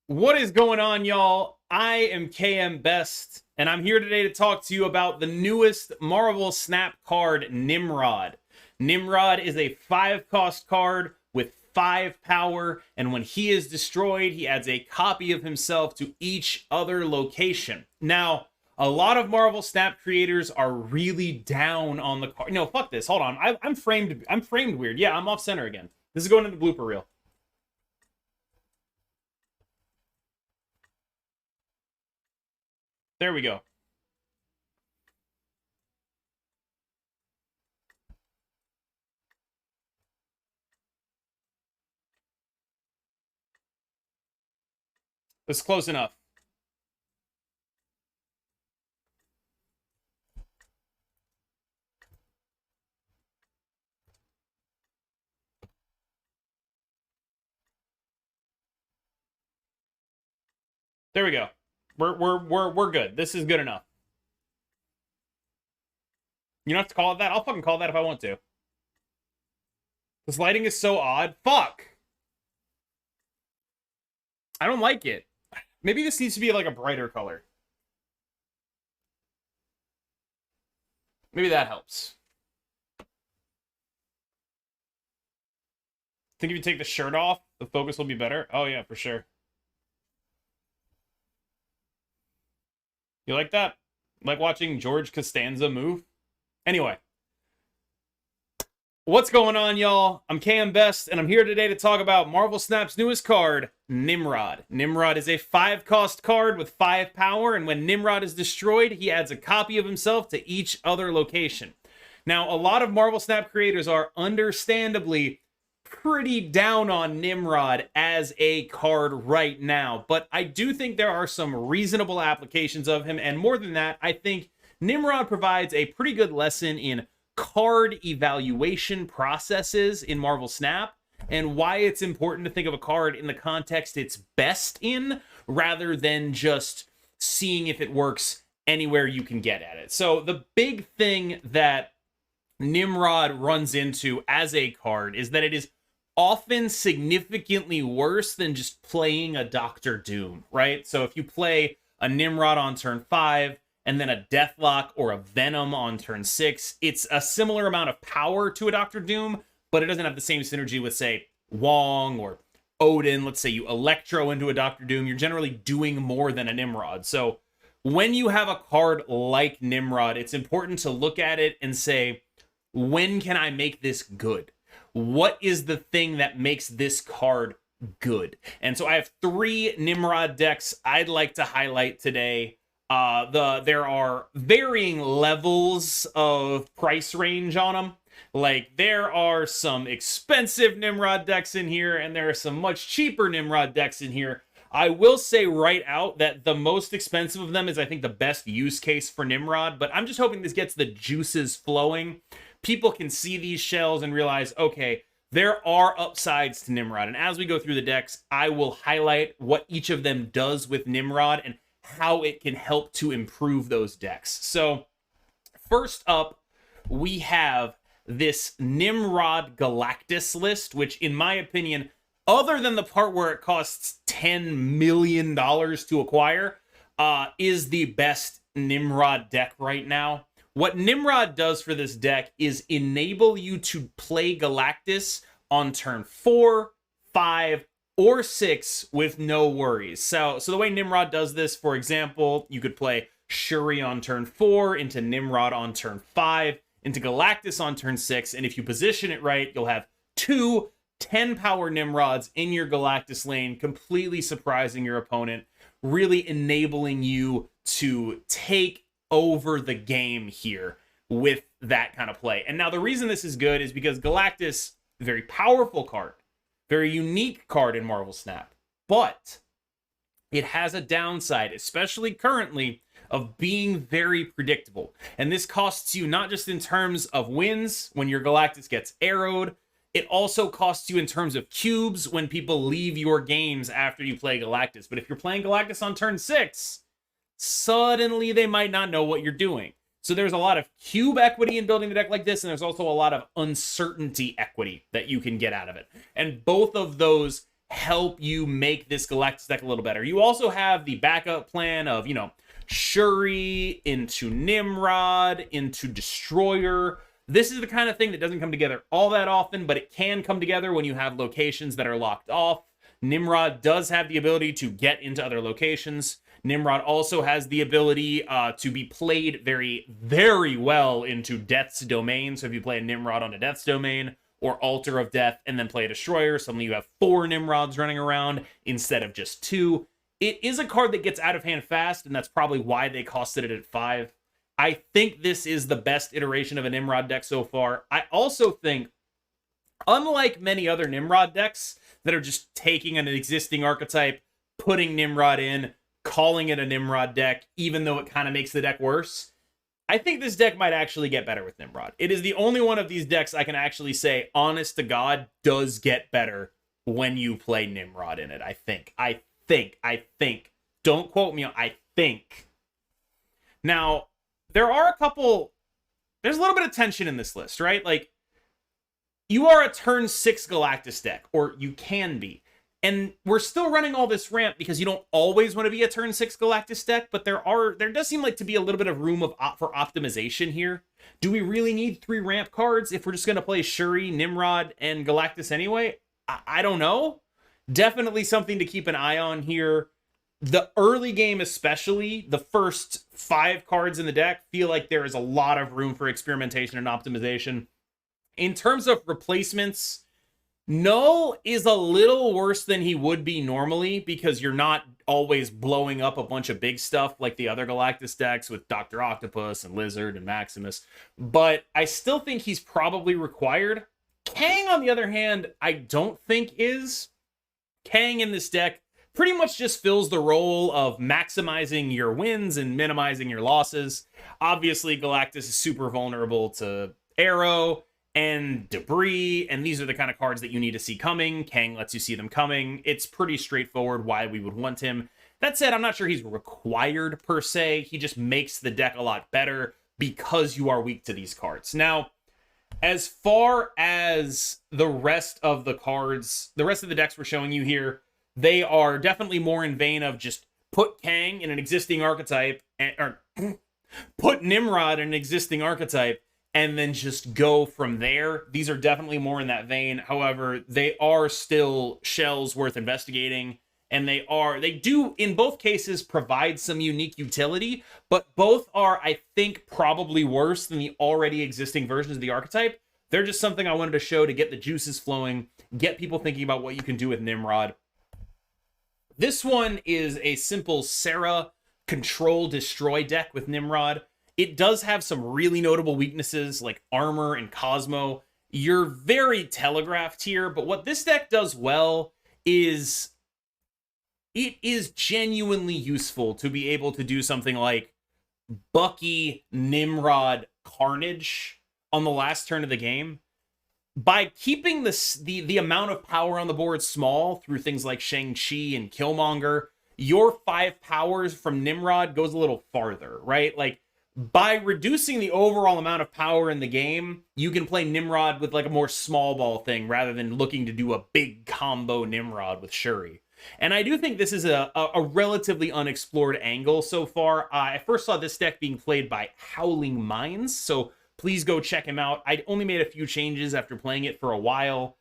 What is going on, y'all? I am KM Best, and I'm here today to talk to you about the newest Marvel Snap card, Nimrod. Nimrod is a 5-cost card with 5 power, and when he is destroyed, he adds a copy of himself to each other location. Now, a lot of Marvel Snap creators are really down on the card. No, fuck this. Hold on. I'm framed. I'm framed weird. Yeah, I'm off center again. This is going into the blooper reel. There we go. That's close enough. There we go. We're good. This is good enough. You don't have to call it that. I'll fucking call it that if I want to. This lighting is so odd. Fuck. I don't like it. Maybe this needs to be like a brighter color. Maybe that helps. Think if you take the shirt off, the focus will be better? Oh yeah, for sure. You like that? Like watching George Costanza move? Anyway. What's going on, y'all? I'm KM Best, and I'm here today to talk about Marvel Snap's newest card, Nimrod. Nimrod is a 5-cost card with 5 power, and when Nimrod is destroyed, he adds a copy of himself to each other location. Now, a lot of Marvel Snap creators are understandably pretty down on Nimrod as a card right now, but I do think there are some reasonable applications of him, and more than that, I think Nimrod provides a pretty good lesson in card evaluation processes in Marvel Snap and why it's important to think of a card in the context it's best in rather than just seeing if it works anywhere you can get at it. So the big thing that Nimrod runs into as a card is that it is often significantly worse than just playing a Doctor Doom, right? So if you play a Nimrod on turn 5 and then a Deathlock or a Venom on turn 6, it's a similar amount of power to a Doctor Doom, but it doesn't have the same synergy with, say, Wong or Odin. Let's say you Electro into a Doctor Doom, you're generally doing more than a Nimrod. So when you have a card like Nimrod, it's important to look at it and say, when can I make this good? What is the thing that makes this card good? And so I have 3 Nimrod decks I'd like to highlight today. There are varying levels of price range on them. Like, there are some expensive Nimrod decks in here, and there are some much cheaper Nimrod decks in here. I will say right out that the most expensive of them is, I think, the best use case for Nimrod, but I'm just hoping this gets the juices flowing. People can see these shells and realize, okay, there are upsides to Nimrod. And as we go through the decks, I will highlight what each of them does with Nimrod and how it can help to improve those decks. So first up, we have this Nimrod Galactus list, which in my opinion, other than the part where it costs $10 million to acquire, is the best Nimrod deck right now. What Nimrod does for this deck is enable you to play Galactus on turn 4, 5, or 6 with no worries. So the way Nimrod does this, for example, you could play Shuri on turn 4, into Nimrod on turn 5, into Galactus on turn 6, and if you position it right, you'll have 2 10-power Nimrods in your Galactus lane, completely surprising your opponent, really enabling you to take over the game here with that kind of play. And now the reason this is good is because Galactus, very powerful card, very unique card in Marvel Snap, but it has a downside, especially currently, of being very predictable. And this costs you not just in terms of wins when your Galactus gets arrowed, it also costs you in terms of cubes when people leave your games after you play Galactus. But if you're playing Galactus on turn 6, suddenly they might not know what you're doing. So there's a lot of cube equity in building the deck like this, and there's also a lot of uncertainty equity that you can get out of it. And both of those help you make this Galactus deck a little better. You also have the backup plan of, Shuri into Nimrod into Destroyer. This is the kind of thing that doesn't come together all that often, but it can come together when you have locations that are locked off. Nimrod does have the ability to get into other locations. Nimrod also has the ability to be played very, very well into Death's domain. So if you play a Nimrod on a Death's domain, or Altar of Death, and then play a Destroyer, suddenly you have 4 Nimrods running around instead of just 2. It is a card that gets out of hand fast, and that's probably why they costed it at 5. I think this is the best iteration of a Nimrod deck so far. I also think, unlike many other Nimrod decks that are just taking an existing archetype, putting Nimrod in, calling it a Nimrod deck, even though it kind of makes the deck worse, I think this deck might actually get better with Nimrod. It is the only one of these decks I can actually say, honest to God, does get better when you play Nimrod in it, I think. I think. Don't quote me, I think. Now, there's a little bit of tension in this list, right? Like, you are a turn 6 Galactus deck, or you can be. And we're still running all this ramp because you don't always want to be a turn 6 Galactus deck, but there does seem like to be a little bit of room for optimization here. Do we really need 3 ramp cards if we're just going to play Shuri, Nimrod, and Galactus anyway? I don't know. Definitely something to keep an eye on here. The early game especially, the first 5 cards in the deck feel like there is a lot of room for experimentation and optimization. In terms of replacements, Null is a little worse than he would be normally because you're not always blowing up a bunch of big stuff like the other Galactus decks with Dr. Octopus and Lizard and Maximus. But I still think he's probably required. Kang, on the other hand, I don't think is. Kang in this deck pretty much just fills the role of maximizing your wins and minimizing your losses. Obviously, Galactus is super vulnerable to Arrow and Debris, and these are the kind of cards that you need to see coming. Kang lets you see them coming. It's pretty straightforward why we would want him. That said, I'm not sure he's required per se. He just makes the deck a lot better because you are weak to these cards. Now, as far as the rest of the cards, the rest of the decks we're showing you here, they are definitely more in vein of just put Kang in an existing archetype, or put Nimrod in an existing archetype, and then just go from there. These are definitely more in that vein. However, they are still shells worth investigating, and they do, in both cases, provide some unique utility, but both are, I think, probably worse than the already existing versions of the archetype. They're just something I wanted to show to get the juices flowing, get people thinking about what you can do with Nimrod. This one is a simple Serra Control Destroy deck with Nimrod. It does have some really notable weaknesses like Armor and Cosmo. You're very telegraphed here, but what this deck does well is it is genuinely useful to be able to do something like Bucky Nimrod Carnage on the last turn of the game. By keeping the amount of power on the board small through things like Shang-Chi and Killmonger, your 5 powers from Nimrod goes a little farther, right? Like, by reducing the overall amount of power in the game, you can play Nimrod with like a more small ball thing rather than looking to do a big combo Nimrod with Shuri. And I do think this is a relatively unexplored angle so far. I first saw this deck being played by Howling Minds, so please go check him out. I only made a few changes after playing it for a while.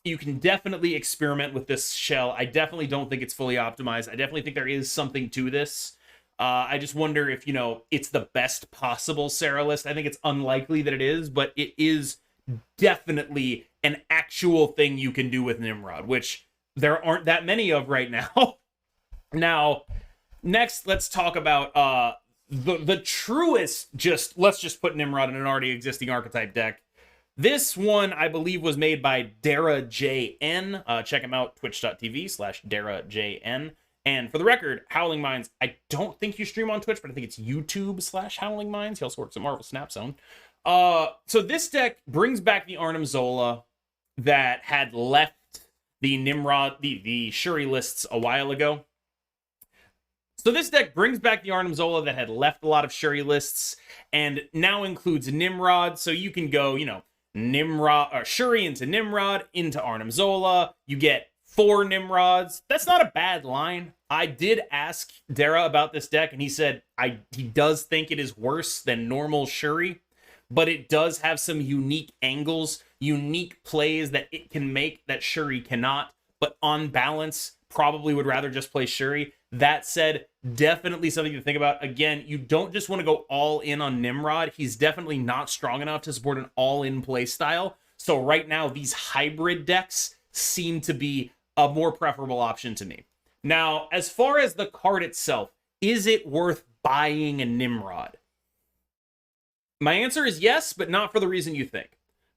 You can definitely experiment with this shell. I definitely don't think it's fully optimized. I definitely think there is something to this. I just wonder if, it's the best possible Serra list. I think it's unlikely that it is, but it is definitely an actual thing you can do with Nimrod, which there aren't that many of right now. Now, next, let's talk about the truest, let's just put Nimrod in an already existing archetype deck. This one, I believe, was made by DaraJN. Check him out, twitch.tv/DaraJN. And for the record, Howling Minds, I don't think you stream on Twitch, but I think it's YouTube/Howling Minds. He also works at Marvel Snap Zone. So this deck brings back the Arnim Zola that had left the Nimrod, the Shuri lists a while ago. So this deck brings back the Arnim Zola that had left a lot of Shuri lists and now includes Nimrod. So you can go, Nimrod or Shuri into Nimrod into Arnim Zola. You get 4 Nimrods. That's not a bad line. I did ask Dara about this deck, and he said he does think it is worse than normal Shuri, but it does have some unique angles, unique plays that it can make that Shuri cannot, but on balance, probably would rather just play Shuri. That said, definitely something to think about. Again, you don't just want to go all in on Nimrod. He's definitely not strong enough to support an all-in play style. So right now, these hybrid decks seem to be a more preferable option to me. Now, as far as the card itself, is it worth buying a Nimrod? My answer is yes, but not for the reason you think.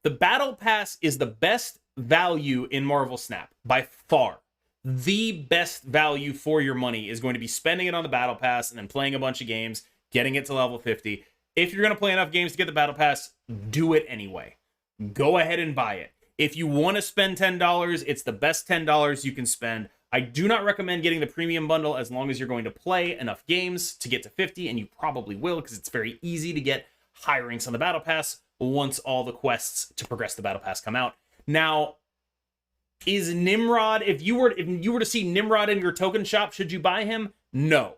The Battle Pass is the best value in Marvel Snap, by far. The best value for your money is going to be spending it on the Battle Pass and then playing a bunch of games, getting it to level 50. If you're going to play enough games to get the Battle Pass, do it anyway. Go ahead and buy it. If you want to spend $10, it's the best $10 you can spend. I do not recommend getting the premium bundle as long as you're going to play enough games to get to 50, and you probably will because it's very easy to get high ranks on the Battle Pass once all the quests to progress the Battle Pass come out. Now, is Nimrod, if you were to see Nimrod in your token shop, should you buy him? No,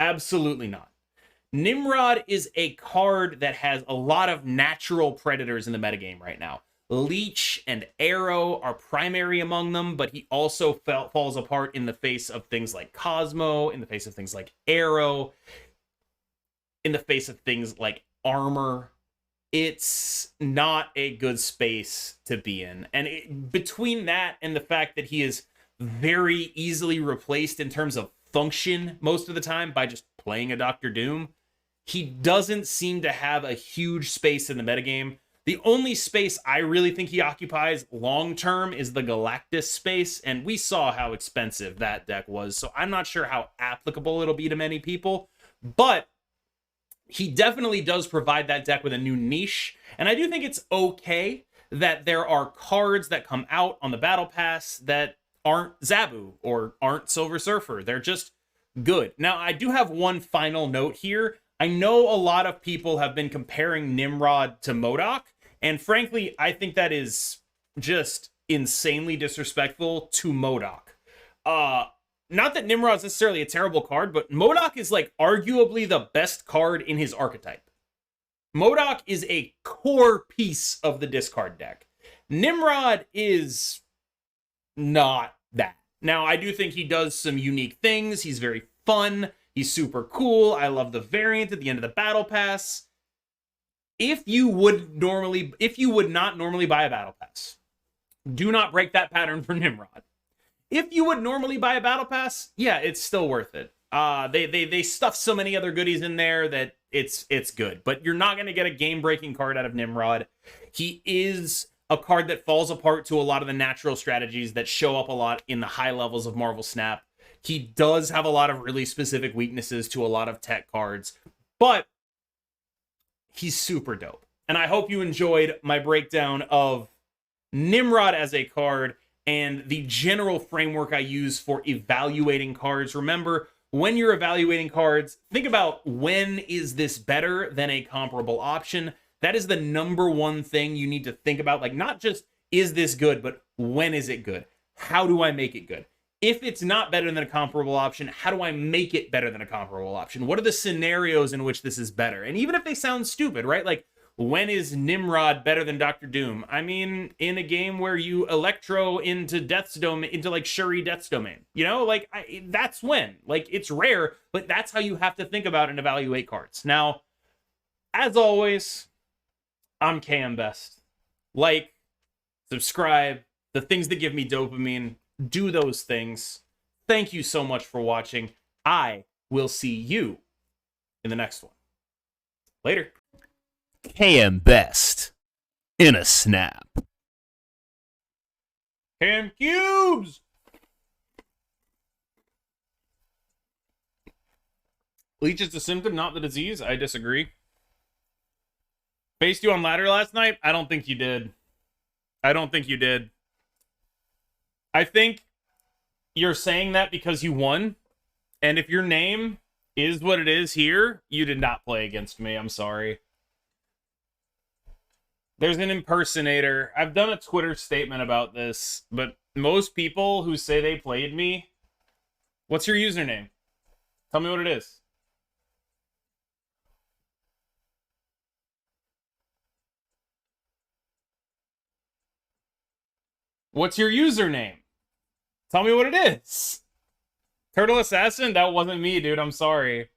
absolutely not. Nimrod is a card that has a lot of natural predators in the metagame right now. Leech and Arrow are primary among them, but he also falls apart in the face of things like Cosmo, in the face of things like Arrow, in the face of things like Armor. It's not a good space to be in. And between that and the fact that he is very easily replaced in terms of function most of the time by just playing a Doctor Doom, he doesn't seem to have a huge space in the metagame. The only space I really think he occupies long-term is the Galactus space, and we saw how expensive that deck was, so I'm not sure how applicable it'll be to many people, but he definitely does provide that deck with a new niche, and I do think it's okay that there are cards that come out on the Battle Pass that aren't Zabu or aren't Silver Surfer. They're just good. Now, I do have one final note here. I know a lot of people have been comparing Nimrod to MODOK, and frankly, I think that is just insanely disrespectful to MODOK. Not that Nimrod's necessarily a terrible card, but MODOK is like arguably the best card in his archetype. MODOK is a core piece of the discard deck. Nimrod is not that. Now, I do think he does some unique things. He's very fun. He's super cool. I love the variant at the end of the Battle Pass. If you would not normally buy a Battle Pass, do not break that pattern for Nimrod. If you would normally buy a Battle Pass, yeah, it's still worth it. They stuff so many other goodies in there that it's good. But you're not going to get a game-breaking card out of Nimrod. He is a card that falls apart to a lot of the natural strategies that show up a lot in the high levels of Marvel Snap. He does have a lot of really specific weaknesses to a lot of tech cards, but he's super dope. And I hope you enjoyed my breakdown of Nimrod as a card and the general framework I use for evaluating cards. Remember, when you're evaluating cards, think about when is this better than a comparable option. That is the number one thing you need to think about. Like, not just is this good, but when is it good? How do I make it good? If it's not better than a comparable option, how do I make it better than a comparable option? What are the scenarios in which this is better? And even if they sound stupid, right? Like, when is Nimrod better than Doctor Doom? I mean, in a game where you Electro into Death's Domain, into like Shuri Death's Domain, you know, like that's when. Like, it's rare, but that's how you have to think about and evaluate cards. Now, as always, I'm KM Best. Like, subscribe, the things that give me dopamine, do those things. Thank you so much for watching. I will see you in the next one. Later. KM Best in a snap. KM Cubes! Leech is the symptom, not the disease. I disagree. Faced you on ladder last night? I don't think you did. I don't think you did. I think you're saying that because you won. And if your name is what it is here, you did not play against me. I'm sorry. There's an impersonator. I've done a Twitter statement about this, but most people who say they played me, what's your username? Tell me what it is. What's your username? Tell me what it is. Turtle Assassin? That wasn't me, dude. I'm sorry.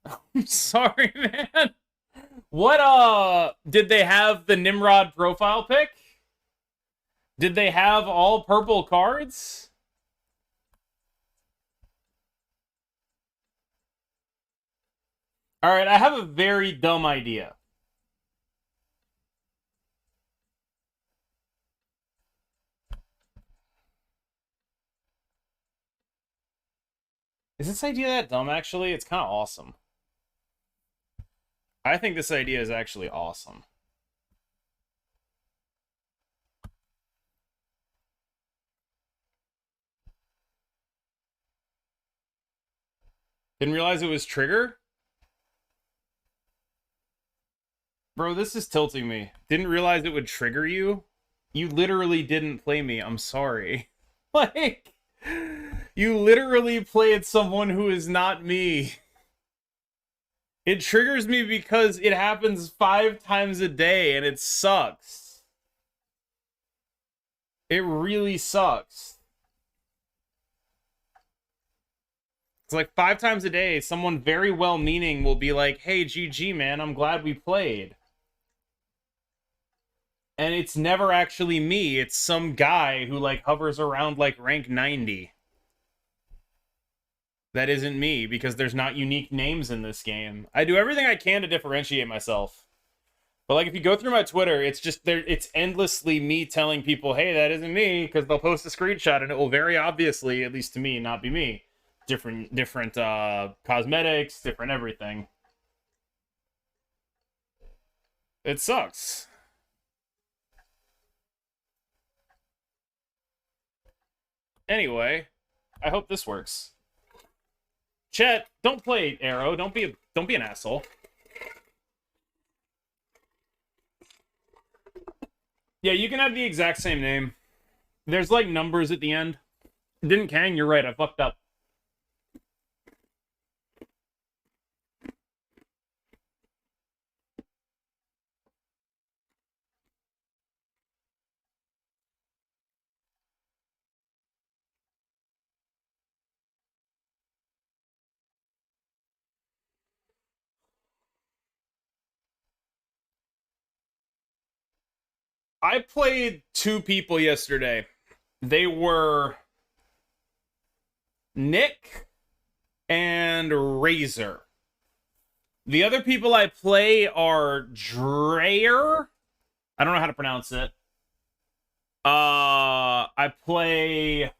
I'm sorry, man. What, did they have the Nimrod profile pic? Did they have all purple cards? Alright, I have a very dumb idea. Is this idea that dumb, actually? It's kind of awesome. I think this idea is actually awesome. Didn't realize it was trigger? Bro, this is tilting me. Didn't realize it would trigger you? You literally didn't play me. I'm sorry. Like, you literally played someone who is not me. It triggers me because it happens 5 times a day and it sucks. It really sucks. It's like 5 times a day, someone very well-meaning will be like, hey, GG, man, I'm glad we played. And it's never actually me. It's some guy who, like, hovers around, like, rank 90. That isn't me, because there's not unique names in this game. I do everything I can to differentiate myself. But, like, if you go through my Twitter, it's just, it's endlessly me telling people, hey, that isn't me, because they'll post a screenshot, and it will very obviously, at least to me, not be me. Different cosmetics, different everything. It sucks. Anyway, I hope this works. Chet, don't play Arrow. Don't be an asshole. Yeah, you can have the exact same name. There's like numbers at the end. Didn't Kang? You're right. I fucked up. I played 2 people yesterday. They were Nick and Razor. The other people I play are Dreyer. I don't know how to pronounce it. I play...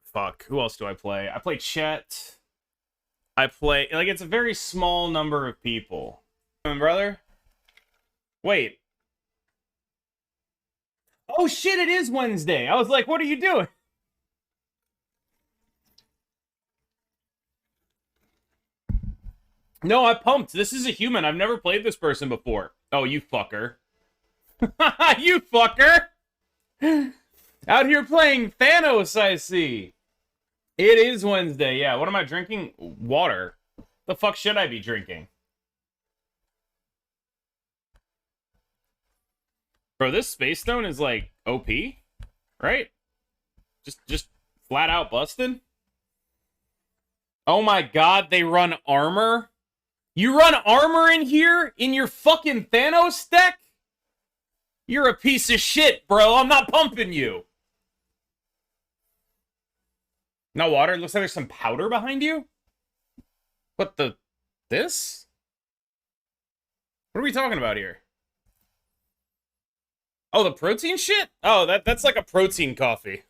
Fuck, who else do I play? I play Chet. I play... Like, it's a very small number of people. Brother? Wait. Oh shit, it is Wednesday. I was like, what are you doing? No, I pumped. This is a human. I've never played this person before. Oh, you fucker. You fucker! Out here playing Thanos, I see. It is Wednesday, yeah. What am I drinking? Water. The fuck should I be drinking? Bro, this Space Stone is like OP, right? Just flat out busted. Oh my god, they run armor? You run armor in here? In your fucking Thanos deck? You're a piece of shit, bro. I'm not pumping you. No water? It looks like there's some powder behind you? What the... This? What are we talking about here? Oh, the protein shit? Oh, that's like a protein coffee.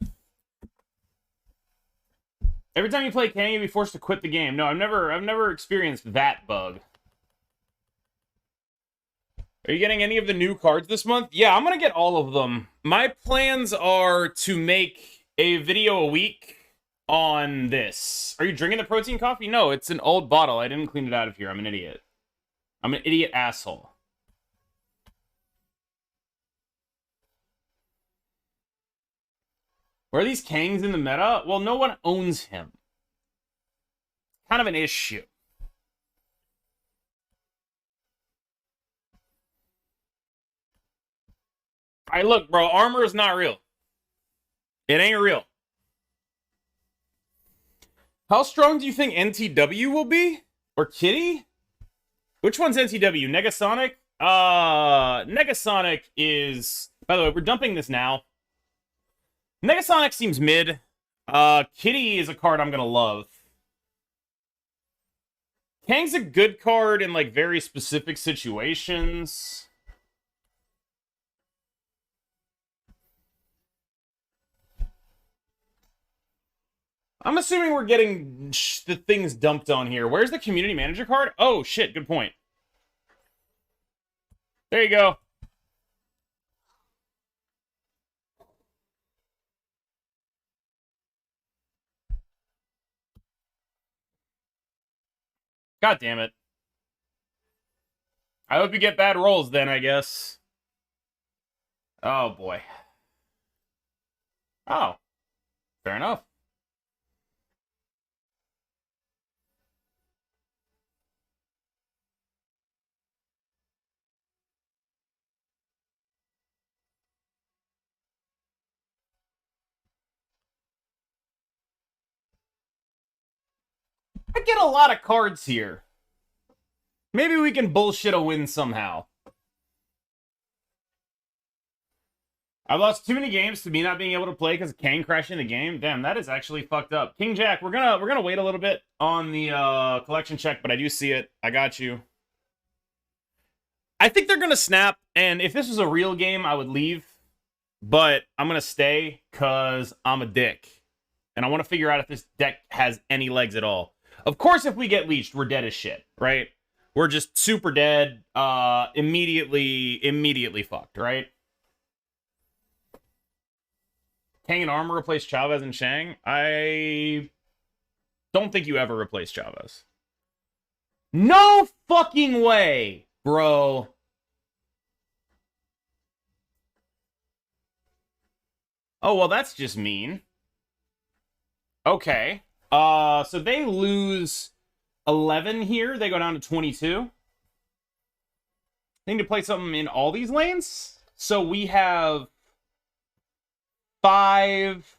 Every time you play Kang, you'll be forced to quit the game. No, I've never experienced that bug. Are you getting any of the new cards this month? Yeah, I'm gonna get all of them. My plans are to make a video a week on this. Are you drinking the protein coffee? No, it's an old bottle. I didn't clean it out of here. I'm an idiot. I'm an idiot asshole. Where are these Kangs in the meta? Well, no one owns him. Kind of an issue. Alright, look, bro, armor is not real. It ain't real. How strong do you think NTW will be? Or Kitty? Which one's NTW? Negasonic? Negasonic is... By the way, we're dumping this now. Negasonic seems mid. Kitty is a card I'm gonna love. Kang's a good card in, like, very specific situations. I'm assuming we're getting the things dumped on here. Where's the community manager card? Oh, shit, good point. There you go. God damn it. I hope you get bad rolls then, I guess. Oh, boy. Oh. Fair enough. I get a lot of cards here. Maybe we can bullshit a win somehow. I've lost too many games to me not being able to play because of Kang crashing the game. Damn, that is actually fucked up. King Jack, we're gonna wait a little bit on the collection check, but I do see it. I got you. I think they're gonna snap, and if this was a real game, I would leave. But I'm gonna stay because I'm a dick. And I want to figure out if this deck has any legs at all. Of course, if we get leashed, we're dead as shit, right? We're just super dead, immediately fucked, right? Kang and Armor replace Chavez and Shang? I don't think you ever replace Chavez. No fucking way, bro. Oh, well, that's just mean. Okay. So they lose 11 here. They go down to 22. They need to play something in all these lanes. So we have 5...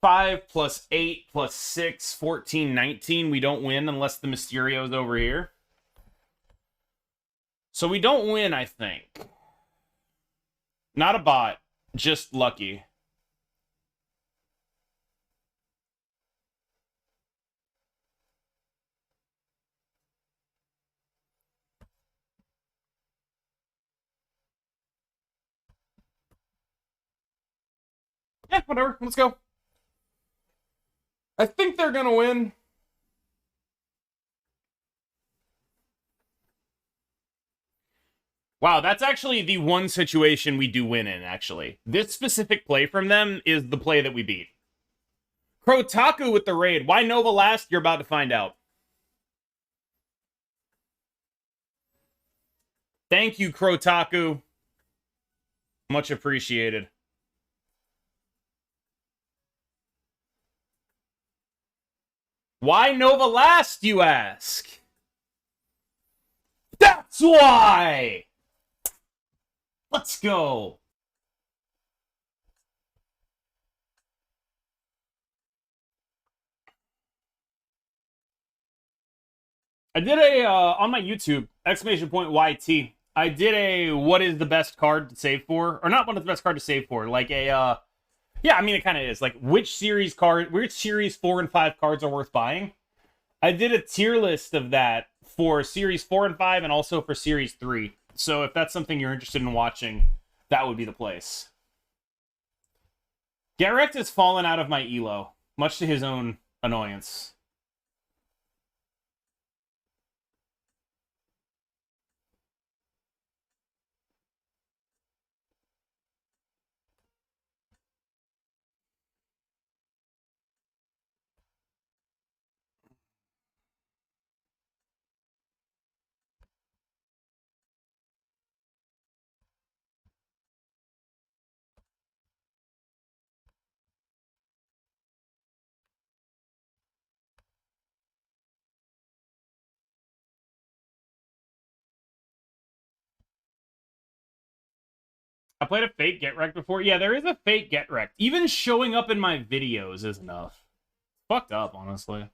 Five plus 8 plus 6, 14, 19. We don't win unless the Mysterio's over here. So we don't win, I think. Not a bot, just lucky. Yeah, whatever. Let's go. I think they're gonna win. Wow, that's actually the one situation we do win in, actually. This specific play from them is the play that we beat. Krotaku with the raid. Why Nova last? You're about to find out. Thank you, Krotaku. Much appreciated. Why Nova last, you ask? That's why! Let's go. I did a, on my YouTube, exclamation point YT, I did a what is the best card to save for, or not what is the best card to save for, like a, yeah, I mean, it kind of is, like, which series 4 and 5 cards are worth buying. I did a tier list of that for series 4 and 5 and also for series 3. So if that's something you're interested in watching, that would be the place. Garrett has fallen out of my elo, much to his own annoyance. I played a fake get wrecked before. Yeah, there is a fake get wrecked. Even showing up in my videos is enough. Fucked up, honestly.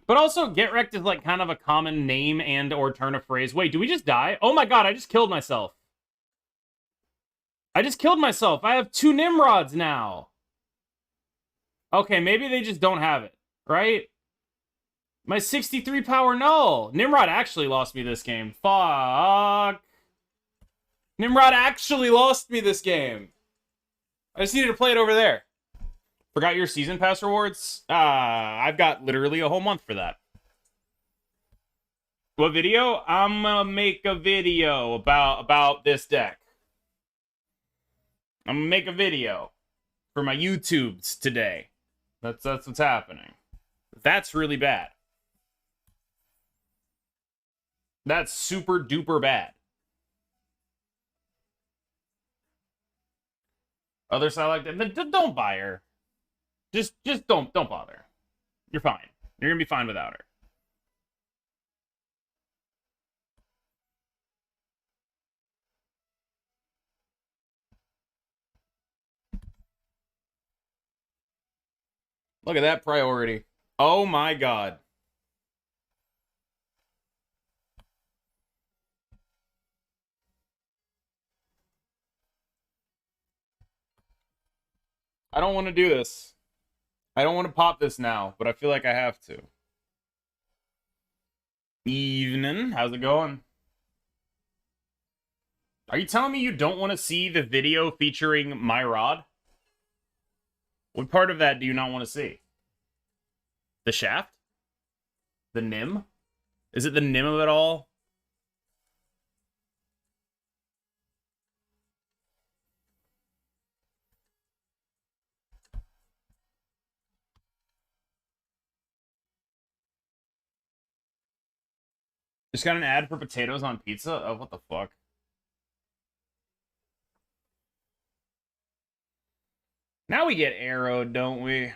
But also, get wrecked is like kind of a common name and or turn of phrase. Wait, do we just die? Oh my god, I just killed myself. I just killed myself. I have 2 Nimrods now. Okay, maybe they just don't have it, right? My 63 power null. Nimrod actually lost me this game. Fuck. Nimrod actually lost me this game. I just needed to play it over there. Forgot your season pass rewards? I've got literally a whole month for that. What video? I'm gonna make a video about this deck. I'm gonna make a video for my YouTubes today. That's what's happening. That's really bad. That's super duper bad. Other side like that. Don't buy her. Just don't bother. You're fine. You're gonna be fine without her. Look at that priority. Oh my god. I don't want to do this. I don't want to pop this now, but I feel like I have to. Evening. How's it going? Are you telling me you don't want to see the video featuring my rod? What part of that do you not want to see? The shaft? The Nim? Is it the Nim of it all? Just got an ad for potatoes on pizza? Oh, what the fuck? Now we get arrowed, don't we?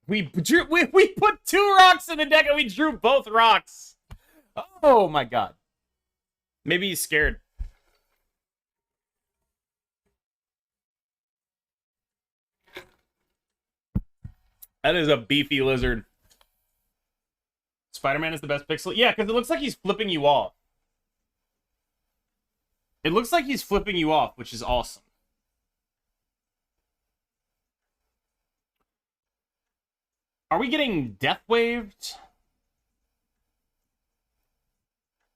We put 2 rocks in the deck and we drew both rocks. Oh my god. Maybe he's scared. That is a beefy lizard. Spider-Man is the best pixel? Yeah, because it looks like he's flipping you off. It looks like he's flipping you off, which is awesome. Are we getting death waved?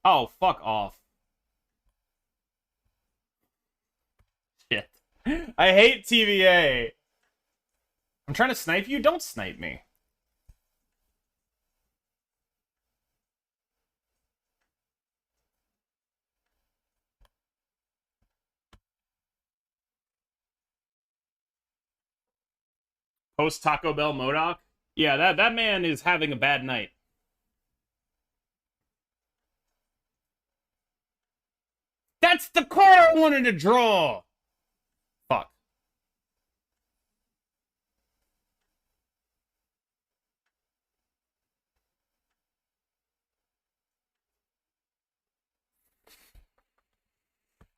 Oh, fuck off. Shit. I hate TVA. I'm trying to snipe you? Don't snipe me. Post Taco Bell Modoc? Yeah, that man is having a bad night. That's the card I wanted to draw! Fuck.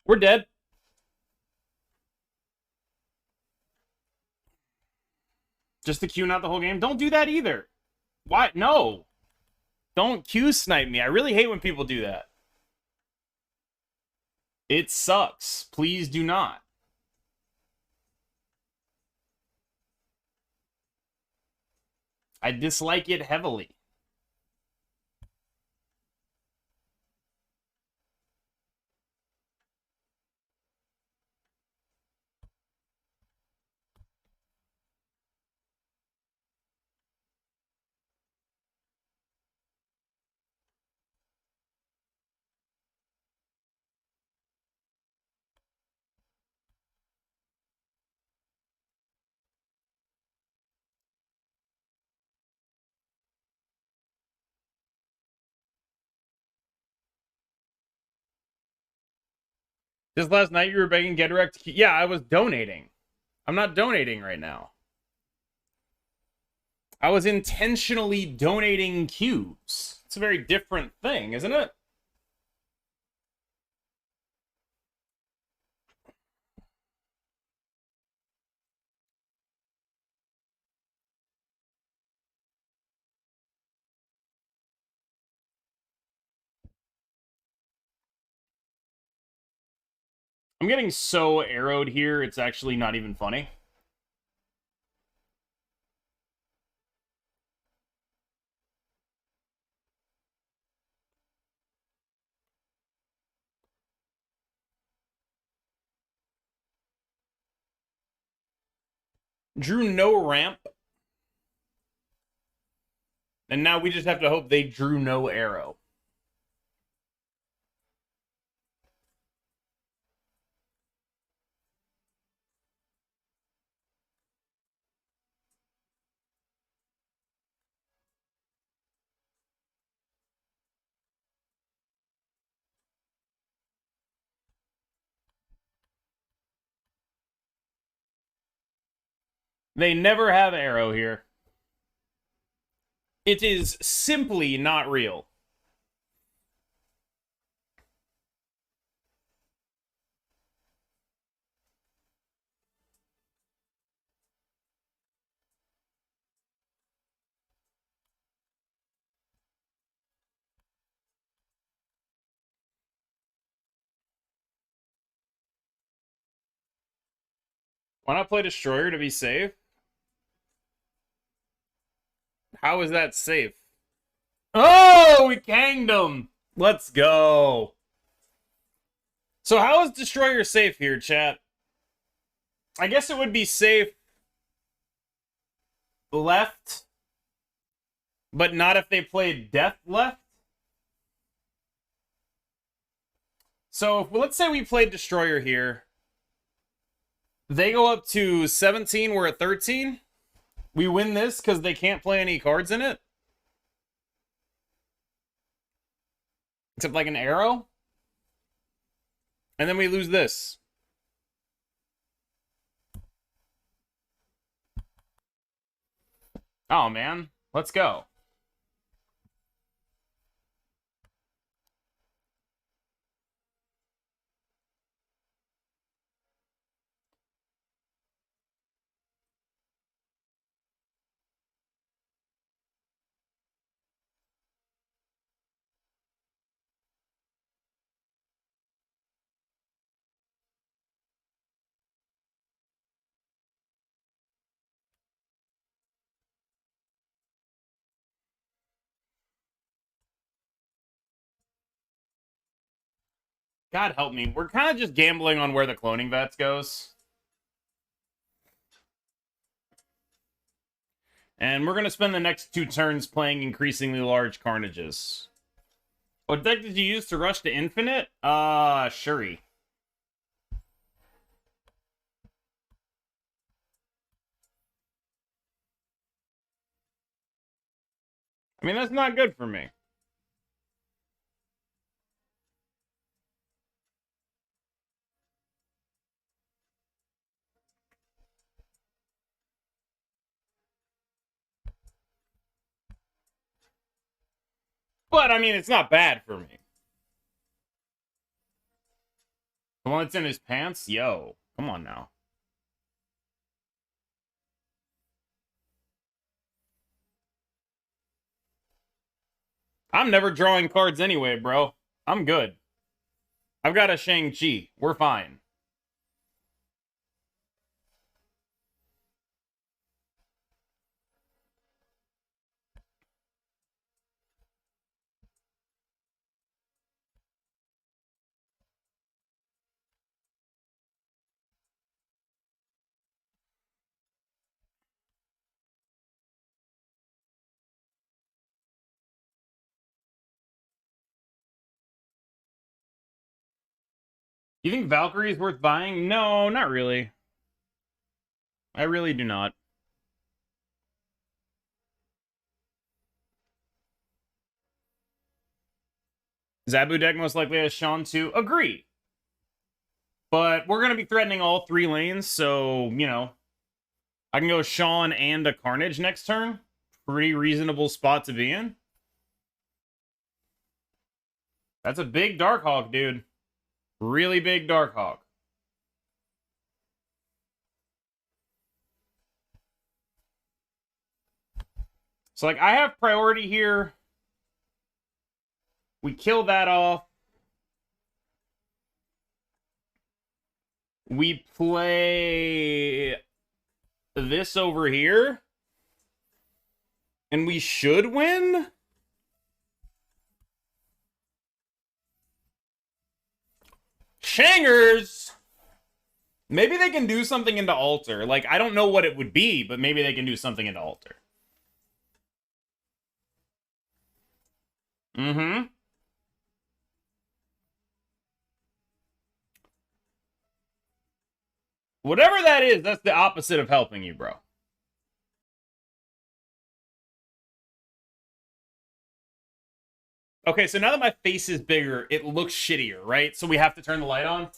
We're dead. Just to Q not the whole game? Don't do that either. Why? No. Don't Q snipe me. I really hate when people do that. It sucks. Please do not. I dislike it heavily. Just last night you were begging GetDirect. Yeah, I was donating. I'm not donating right now. I was intentionally donating cubes. It's a very different thing, isn't it? I'm getting so arrowed here, it's actually not even funny. Drew no ramp. And now we just have to hope they drew no arrow. They never have arrow here. It is simply not real. Why not play Destroyer to be safe? How is that safe? Oh, we kanged him. Let's go. So how is Destroyer safe here, chat? I guess it would be safe left, but not if they played Death left. So let's say we played Destroyer here. They go up to 17, we're at 13. We win this because they can't play any cards in it. Except like an arrow. And then we lose this. Oh, man. Let's go. God help me. We're kind of just gambling on where the cloning vets goes. And we're going to spend the next 2 turns playing increasingly large carnages. What deck did you use to rush to infinite? Shuri. I mean, that's not good for me. But, I mean, it's not bad for me. The one that's in his pants? Yo, come on now. I'm never drawing cards anyway, bro. I'm good. I've got a Shang-Chi. We're fine. You think Valkyrie is worth buying? No, not really. I really do not. Zabu deck most likely has Sean too. Agree. But we're going to be threatening all 3 lanes, so, you know, I can go Sean and a Carnage next turn. Pretty reasonable spot to be in. That's a big Darkhawk, dude. Really big Darkhawk. So, like, I have priority here. We kill that off. We play this over here. And we should win? Shangers! Maybe they can do something into Altar. Like, I don't know what it would be, but maybe they can do something into Altar. Mm-hmm. Whatever that is, that's the opposite of helping you, bro. Okay, so now that my face is bigger, it looks shittier, right? So we have to turn the light on.